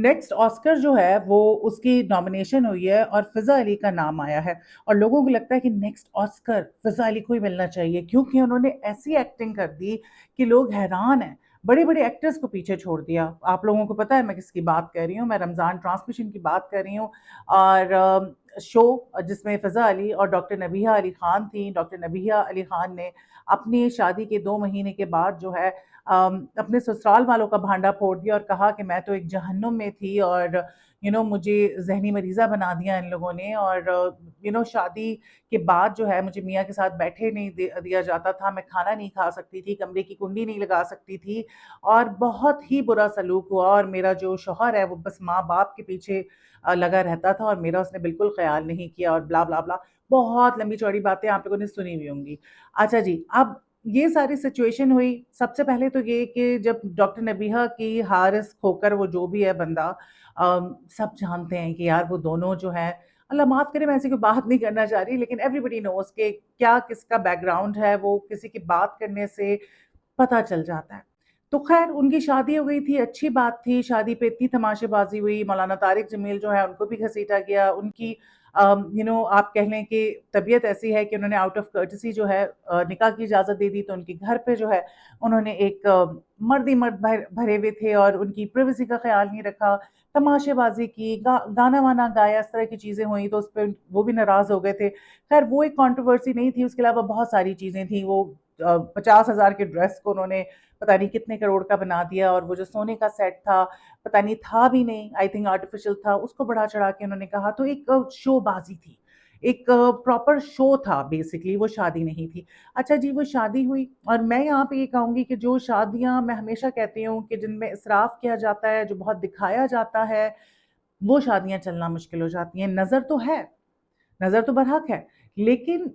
Next Oscar जो है वो उसकी नॉमिनेशन हुई है और फ़िज़ा अली का नाम आया है और लोगों को लगता है कि नेक्स्ट ऑस्कर फ़िज़ा अली को ही मिलना चाहिए क्योंकि उन्होंने ऐसी एक्टिंग कर दी कि लोग हैरान हैं। बड़े-बड़े एक्टर्स को पीछे छोड़ दिया। आप लोगों को पता है मैं किसकी बात कर रही हूँ, मैं रमज़ान ट्रांसमिशन की बात कर रही हूँ और शो जिसमें फ़िज़ा अली और डॉक्टर नबीहा अली ख़ान थीं। डॉक्टर नबीहा अली ख़ान ने अपनी शादी के 2 महीने के बाद जो है अपने ससुराल वालों का भांडा फोड़ दिया और कहा कि मैं तो एक जहन्नुम में थी और मुझे ज़हनी मरीज़ा बना दिया इन लोगों ने और शादी के बाद जो है मुझे मियाँ के साथ बैठे नहीं दिया जाता था, मैं खाना नहीं खा सकती थी, कमरे की कुंडी नहीं लगा सकती थी और बहुत ही बुरा सलूक हुआ और मेरा जो शौहर है वो बस माँ-बाप के पीछे लगा रहता था और मेरा उसने बिल्कुल ख़्याल नहीं किया और ब्ला, ब्ला, ब्ला। बहुत लंबी-चौड़ी बातें आप लोगों ने सुनी हुई होंगी। अच्छा जी, अब ये सारी सिचुएशन हुई, सबसे पहले तो ये कि जब डॉक्टर नबीहा की हारिस खोकर वो जो भी है बंदा सब जानते हैं कि यार वो दोनों जो हैं अल्लाह माफ़ करे मैं ऐसी कोई बात नहीं करना चाह रही लेकिन एवरीबॉडी नोज़ कि क्या किसका बैकग्राउंड है, वो किसी की बात करने से पता चल जाता है। तो ख़ैर उनकी शादी हो गई थी, अच्छी बात थी, शादी पे इतनी तमाशेबाज़ी हुई, मौलाना तारिक जमील जो है उनको भी घसीटा गया, उनकी आप कह लें कि तबीयत ऐसी है कि उन्होंने आउट ऑफ कर्टसी जो है निकाह की इजाज़त दे दी, तो उनके घर पे जो है उन्होंने एक मर्द ही मर्द भरे हुए थे और उनकी प्राइवेसी का ख़्याल नहीं रखा, तमाशेबाज़ी की, गाना-वाना गाया, इस तरह की चीज़ें हुई, तो उस पे वो भी नाराज़ हो गए थे। ख़ैर वो एक कंट्रोवर्सी नहीं थी, उसके अलावा बहुत सारी चीज़ें थी, वो 50,000 के ड्रेस को उन्होंने पता नहीं कितने करोड़ का बना दिया और वो जो सोने का सेट था, पता नहीं था भी नहीं, आई थिंक आर्टिफ़िशियल था, उसको बढ़ा-चढ़ा के उन्होंने कहा तो एक शोबाज़ी थी। एक प्रॉपर शो था बेसिकली, वो शादी नहीं थी। अच्छा जी, वो शादी हुई और मैं यहाँ पे ये कहूँगी कि जो शादियाँ मैं हमेशा कहती हूँ कि जिनमें इसराफ़ किया जाता है, जो बहुत दिखाया जाता है, वो शादियाँ चलना मुश्किल हो जाती हैं। नज़र तो है, नज़र तो बरहक है, लेकिन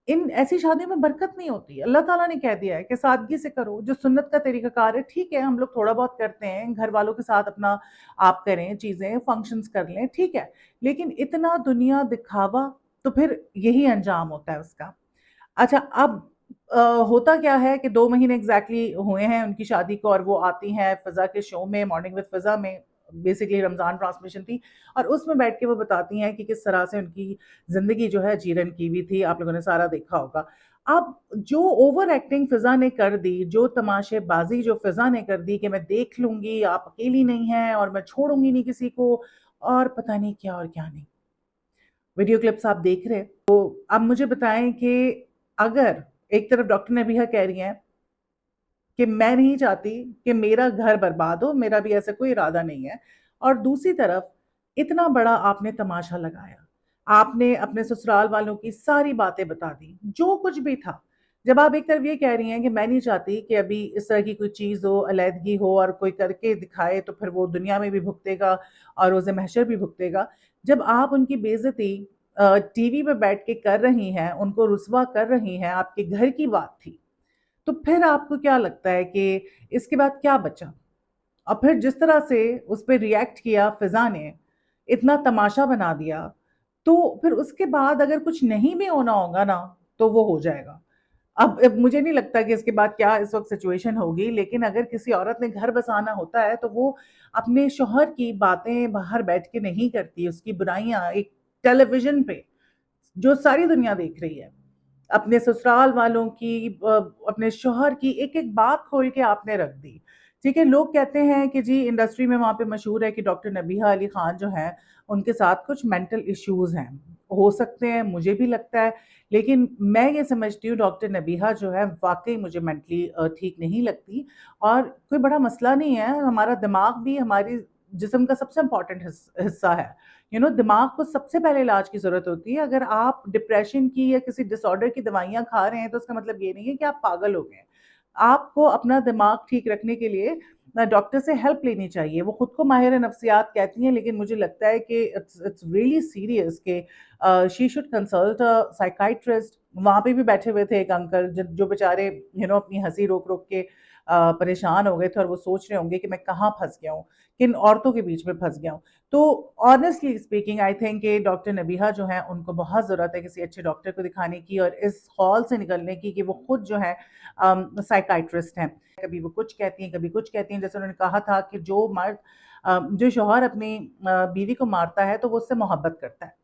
इन ऐसी शादियों में बरकत नहीं होती। अल्लाह ताला ने कह दिया है कि सादगी से करो, जो सुन्नत का तरीक़ाकार है, ठीक है, हम लोग थोड़ा बहुत करते हैं, घर वालों के साथ अपना आप करें चीज़ें, फंक्शंस कर लें, ठीक है। लेकिन इतना दुनिया दिखावा, तो फिर यही अंजाम होता है उसका। अच्छा अब अ, होता क्या है कि 2 महीने एग्ज़ैक्टली हुए हैं उनकी शादी को और वो आती हैं फ़िज़ा के शो में, मॉर्निंग विद फ़िज़ा में, बेसिकली रमज़ान ट्रांसमिशन थी और उसमें बैठ के वो बताती हैं कि किस तरह से उनकी ज़िंदगी जो है जीरन की हुई थी, आप लोगों ने सारा देखा होगा। अब जो ओवर एक्टिंग फ़िज़ा ने कर दी, जो तमाशेबाज़ी जो फ़िज़ा ने कर दी कि मैं देख लूँगी, आप अकेली नहीं हैं और मैं छोड़ूँगी नहीं किसी को और पता नहीं क्या और क्या नहीं। वीडियो क्लिप्स आप देख रहे हैं। तो अब मुझे बताएँ कि अगर एक तरफ डॉक्टर नबीहा कह रही हैं कि मैं नहीं चाहती कि मेरा घर बर्बाद हो, मेरा भी ऐसा कोई इरादा नहीं है और दूसरी तरफ इतना बड़ा आपने तमाशा लगाया। आपने अपने ससुराल वालों की सारी बातें बता दी, जो कुछ भी था। जब आप एक तरफ ये कह रही हैं कि मैं नहीं चाहती कि अभी इस तरह की कोई चीज़ हो, अलैदगी हो और कोई करके दिखाए तो फिर वो दुनिया में भी भुगतेगा और रोज़े महशर भी भुगतेगा। जब आप उनकी बेइज़्ज़ती टीवी पे बैठ के कर रही हैं, उनको रुसवा कर रही हैं, आपके घर की बात थी। तो फिर आपको क्या लगता है कि इसके बाद क्या बचा? और फिर जिस तरह से उस पे रिएक्ट किया फ़िज़ा ने, इतना तमाशा बना दिया, तो फिर उसके बाद अगर कुछ नहीं भी होना होगा ना, तो वो हो जाएगा। अब मुझे नहीं लगता कि इसके बाद क्या इस वक़्त सिचुएशन होगी, लेकिन अगर किसी औरत ने घर बसाना होता है, तो वो अपने शौहर की बातें बाहर बैठ के नहीं करती, उसकी बुराइयाँ एक टेलीविज़न पे जो सारी दुनिया देख रही है। अपने ससुराल वालों की अपने शौहर की एक-एक बात खोल के आपने रख दी। ठीक है, लोग कहते हैं कि जी इंडस्ट्री में वहाँ पे मशहूर है कि डॉक्टर नबीहा अली ख़ान जो हैं, उनके साथ कुछ मेंटल इश्यूज़ हैं। हो सकते हैं, मुझे भी लगता है, लेकिन मैं ये समझती हूँ डॉक्टर नबीहा जो है वाक़ई मुझे मेंटली ठीक नहीं लगती और कोई बड़ा मसला नहीं है, हमारा दिमाग भी हमारी जिस्म का सबसे इम्पोर्टेंट हिस्सा है। दिमाग को सबसे पहले इलाज की ज़रूरत होती है। अगर आप डिप्रेशन की या किसी डिसऑर्डर की दवाइयाँ खा रहे हैं, तो उसका मतलब ये नहीं है कि आप पागल हो गए हैं। आपको अपना दिमाग ठीक रखने के लिए डॉक्टर से हेल्प लेनी चाहिए। वो खुद को माहिर नफ्सियात कहती हैं, लेकिन मुझे लगता है कि इट्स इट्स रियली सीरियस कि she should consult a psychiatrist. वहाँ पे भी बैठे हुए थे एक अंकल जो बेचारे अपनी हँसी रोक-रोक के परेशान हो गए थे और वो सोच रहे होंगे कि मैं कहाँ फँस गया हूँ, किन औरतों के बीच में फँस गया हूँ। तो ऑनेस्टली स्पीकिंग आई थिंक कि डॉक्टर नबीहा जो हैं उनको बहुत ज़रूरत है किसी अच्छे डॉक्टर को दिखाने की और इस हॉल से निकलने की कि वो खुद जो है साइकियाट्रिस्ट हैं। कभी वो कुछ कहती हैं, कभी कुछ कहती हैं। जैसे उन्होंने कहा था कि जो मर्द جو शौहर अपनी बीवी को मारता है तो वो उससे मोहब्बत करता है।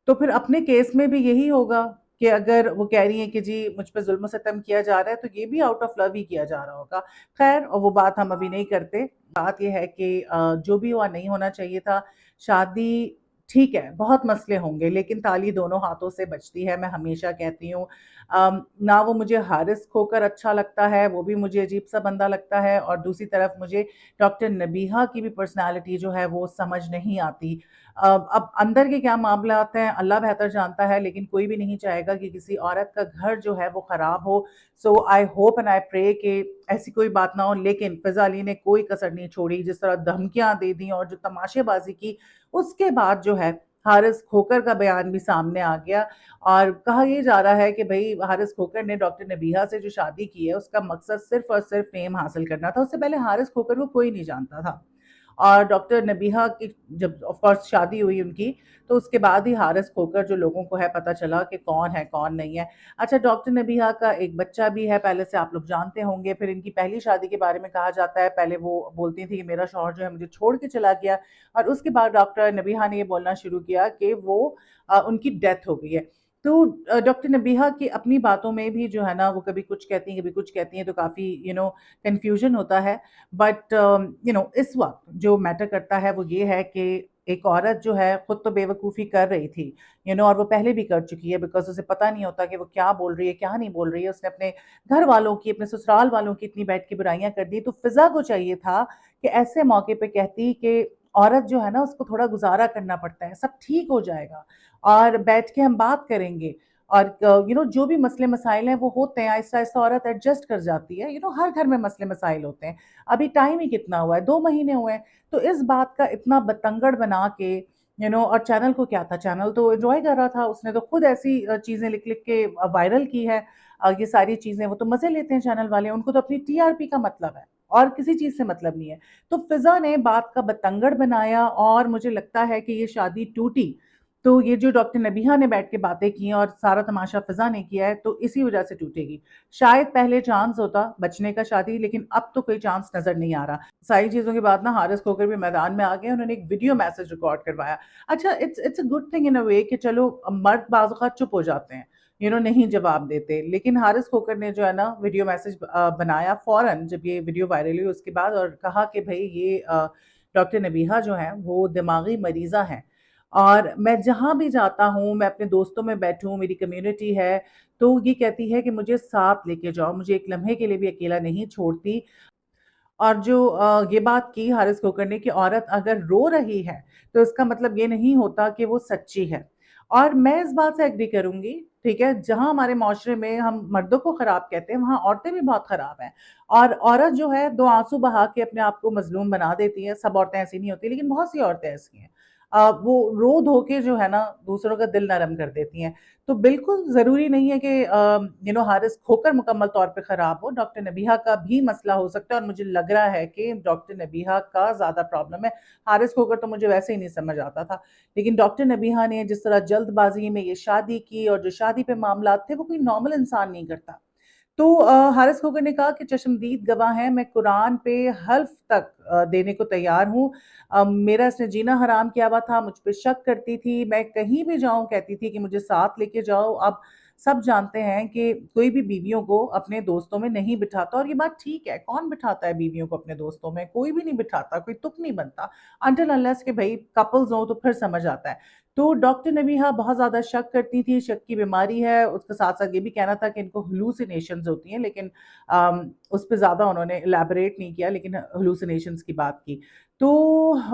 तो फिर अपने केस में भी यही होगा कि अगर वो कह रही हैं कि जी मुझ पे ज़ुल्म-सितम किया जा रहा है, तो ये भी आउट ऑफ लव ही किया जा रहा होगा। ख़ैर वो बात हम अभी नहीं करते। बात ये है कि जो भी हुआ नहीं होना चाहिए था। शादी ठीक है, बहुत मसले होंगे लेकिन ताली दोनों हाथों से बजती है, मैं हमेशा कहती हूँ। ना वो मुझे हारिस खोकर अच्छा लगता है, वो भी मुझे अजीब-सा बंदा लगता है और दूसरी तरफ मुझे डॉक्टर नबीहा की भी पर्सनैलिटी जो है वो समझ नहीं आती। अब अंदर के क्या मामलात हैं अल्लाह बेहतर जानता है, लेकिन कोई भी नहीं चाहेगा कि किसी औरत का घर जो है वो ख़राब हो। So I hope and I pray कि ऐसी कोई बात ना हो, लेकिन फ़िज़ा अली ने कोई कसर नहीं छोड़ी, जिस तरह धमकियाँ दे दी और जो तमाशेबाज़ी की, उसके बाद जो है हारिस खोकर का बयान भी सामने आ गया और कहा ये जा रहा है कि भई हारिस खोकर ने डॉक्टर नबीहा से जो शादी की है, उसका मकसद सिर्फ़ और सिर्फ़ फ़ेम हासिल करना था। उससे पहले हारिस खोकर को कोई नहीं जानता था। और डॉक्टर नबीहा की जब ऑफ कोर्स शादी हुई उनकी, तो उसके बाद ही हारिस खोकर जो लोगों को है पता चला कि कौन है, कौन नहीं है। अच्छा डॉक्टर नबीहा का एक बच्चा भी है, पहले से आप लोग जानते होंगे। फिर इनकी पहली शादी के बारे में कहा जाता है, पहले वो बोलती थी कि मेरा शौहर जो है मुझे छोड़ के चला गया और उसके बाद डॉक्टर नबीहा ने ये बोलना शुरू किया कि वो उनकी डेथ हो गई है। तो डॉक्टर नबीहा की अपनी बातों में भी जो है ना वो कभी कुछ कहती हैं, कभी कुछ कहती हैं तो काफ़ी कन्फ्यूज़न होता है। बट इस वक़्त जो मैटर करता है वो ये है कि एक औरत जो है खुद तो बेवकूफ़ी कर रही थी, और वो पहले भी कर चुकी है बिकॉज़ उसे पता नहीं होता कि वो क्या बोल रही है, क्या नहीं बोल रही है। उसने अपने घर वालों की, अपने ससुराल वालों की इतनी बैठ के बुराइयाँ कर दी, तो फ़िज़ा को चाहिए था कि ऐसे मौके पे कहती कि औरत जो है ना उसको थोड़ा गुज़ारा करना पड़ता है, सब ठीक हो जाएगा और बैठ के हम बात करेंगे और जो भी मसले-मसाइल हैं वो होते हैं, आहिस्ता-आहिस्ता औरत एडजस्ट कर जाती है। हर घर में मसले-मसाइल होते हैं। अभी टाइम ही कितना हुआ है, 2 महीने हुए हैं। तो इस बात का इतना बतंगड़ बना के और चैनल को क्या था, चैनल तो एन्जॉय कर रहा था। उसने तो खुद ऐसी चीज़ें लिख-लिख के वायरल की है। ये सारी चीज़ें वो तो मज़े लेते हैं चैनल वाले, उनको तो अपनी टीआरपी का मतलब है और किसी चीज़ से मतलब नहीं है। तो फ़िज़ा ने बात का बतंगड़ बनाया और मुझे लगता है कि ये शादी टूटी। तो ये जो डॉक्टर नबीहा ने बैठ के बातें की हैं और सारा तमाशा फ़िज़ा ने किया है, तो इसी वजह से टूटेगी। शायद पहले चांस होता बचने का शादी, लेकिन अब तो कोई चांस नज़र नहीं आ रहा। सारी चीज़ों के बाद ना हारिस खोकर भी मैदान में आ गए, उन्होंने एक वीडियो मैसेज रिकॉर्ड करवाया। अच्छा it's it's a good thing in a way कि चलो मर्द बाज़ औक़ात चुप हो जाते हैं, नहीं जवाब देते। लेकिन हारिस खोकर ने जो है ना वीडियो मैसेज बनाया फ़ौरन जब ये वीडियो वायरल हुई उसके बाद और कहा कि भई ये डॉक्टर नबीहा जो हैं वो दिमागी मरीज़ा हैं। और मैं जहाँ भी जाता हूँ, मैं अपने दोस्तों में बैठूँ, मेरी कम्युनिटी है, तो ये कहती है कि मुझे साथ लेके जाओ, मुझे एक लम्हे के लिए भी अकेला नहीं छोड़ती। और जो ये बात की हारिस खोकर ने कि औरत अगर रो रही है, तो इसका मतलब ये नहीं होता कि वो सच्ची है। और मैं इस बात से एग्री करूँगी, ठीक है? जहाँ हमारे माशरे में हम मर्दों को खराब कहते हैं, वहाँ औरतें भी बहुत खराब हैं। और औरत जो है 2 आँसू बहा के अपने आप को मज़लूम बना देती है, सब औरतें ऐसी नहीं होती, लेकिन बहुत सी औरतें ऐसी हैं। वो रो-धो के जो है ना दूसरों का दिल नरम कर देती हैं। तो बिल्कुल ज़रूरी नहीं है कि हारिस खोकर मुकम्मल तौर पे ख़राब हो, डॉक्टर नबीहा का भी मसला हो सकता है और मुझे लग रहा है कि डॉक्टर नबीहा का ज़्यादा प्रॉब्लम है। हारिस खोकर तो मुझे वैसे ही नहीं समझ आता था। लेकिन डॉक्टर नबीहा ने जिस तरह जल्दबाज़ी में ये शादी की और जो शादी पे मामलात थे, वो कोई नॉर्मल इंसान नहीं करता। तो हारिस खोकर ने कहा कि चश्मदीद गवाह हैं, मैं कुरान पे हल्फ़ तक देने को तैयार हूँ। मेरा इसने जीना हराम किया हुआ था, मुझ पे शक करती थी, मैं कहीं भी जाऊँ कहती थी कि मुझे साथ लेके जाओ। अब सब जानते हैं कि कोई भी बीवियों को अपने दोस्तों में नहीं बिठाता और ये बात ठीक है, कौन बिठाता है बीवियों को अपने दोस्तों में? कोई भी नहीं बिठाता, कोई तुक नहीं बनता। अनटिल अनलेस कि भई कपल्स हों तो फिर समझ आता है। तो डॉक्टर नबीहा बहुत ज़्यादा शक करती थी, शक की बीमारी है, उसके साथ-साथ ये भी कहना था कि इनको हैलुसिनेशंस होती हैं, लेकिन उस पे ज़्यादा उन्होंने इलैबोरेट नहीं किया, लेकिन हैलुसिनेशंस की बात की। तो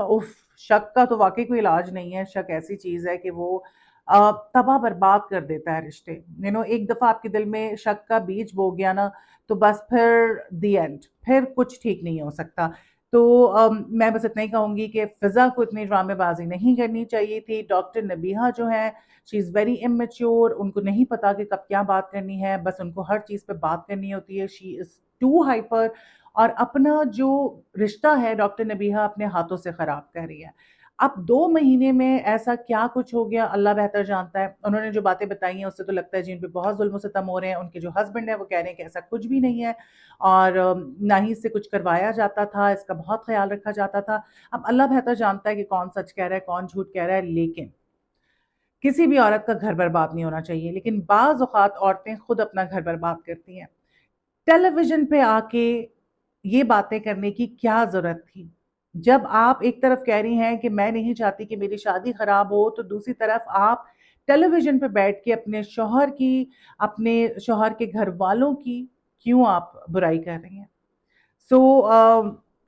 उफ़! शक का तो वाक़ई कोई इलाज नहीं है, शक ऐसी चीज़ है कि वो तबाह-बर्बाद कर देता है रिश्ते। एक दफ़ा आपके दिल में शक का बीज बो गया ना, तो बस फिर द एंड, फिर कुछ ठीक नहीं हो सकता। तो मैं बस इतना ही कहूँगी कि फ़िज़ा को इतनी ड्रामेबाज़ी नहीं करनी चाहिए थी। डॉक्टर नबीहा जो हैं, शी इज़ वेरी इमैच्योर, उनको नहीं पता कि कब क्या बात करनी है, बस उनको हर चीज़ पे बात करनी होती है। शी इज़ टू हाइपर और अपना जो रिश्ता है डॉक्टर नबीहा अपने हाथों से ख़राब कर रही है। اب 2 مہینے میں ایسا کیا کچھ ہو گیا اللہ بہتر جانتا ہے. انہوں نے جو باتیں بتائی ہیں اس سے تو لگتا ہے جی ان پہ بہت ظلم و ستم ہو رہے ہیں. ان کے جو ہسبینڈ ہیں وہ کہہ رہے ہیں کہ ایسا کچھ بھی نہیں ہے اور نہ ہی اس سے کچھ کروایا جاتا تھا، اس کا بہت خیال رکھا جاتا تھا. اب اللہ بہتر جانتا ہے کہ کون سچ کہہ رہا ہے کون جھوٹ کہہ رہا ہے، لیکن کسی بھی عورت کا گھر برباد نہیں ہونا چاہیے. لیکن بعض اوقات عورتیں خود اپنا گھر برباد کرتی ہیں. ٹیلی ویژن پہ آ کے یہ باتیں کرنے کی کیا ضرورت تھی؟ جب آپ ایک طرف کہہ رہی ہیں کہ میں نہیں چاہتی کہ میری شادی خراب ہو، تو دوسری طرف آپ ٹیلی ویژن پہ بیٹھ کے اپنے شوہر کی، اپنے شوہر کے گھر والوں کی کیوں آپ برائی کر رہی ہیں؟ سو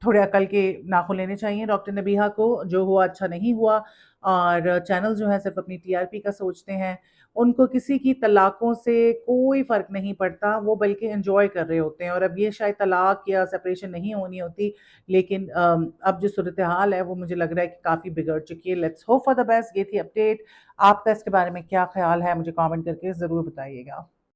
تھوڑے عقل کے ناخن لینے چاہیے ڈاکٹر نبیہہ کو. جو ہوا اچھا نہیں ہوا، اور چینل جو ہیں صرف اپنی ٹی آر پی کا سوچتے ہیں. ان کو کسی کی طلاقوں سے کوئی فرق نہیں پڑتا، وہ بلکہ انجوائے کر رہے ہوتے ہیں. اور اب یہ شاید طلاق یا سپریشن نہیں ہونی ہوتی، لیکن اب جو صورتحال ہے وہ مجھے لگ رہا ہے کہ کافی بگڑ چکی ہے. Let's hope for the best. یہ تھی اپڈیٹ. آپ کا اس کے بارے میں کیا خیال ہے مجھے کامنٹ کر کے ضرور بتائیے گا.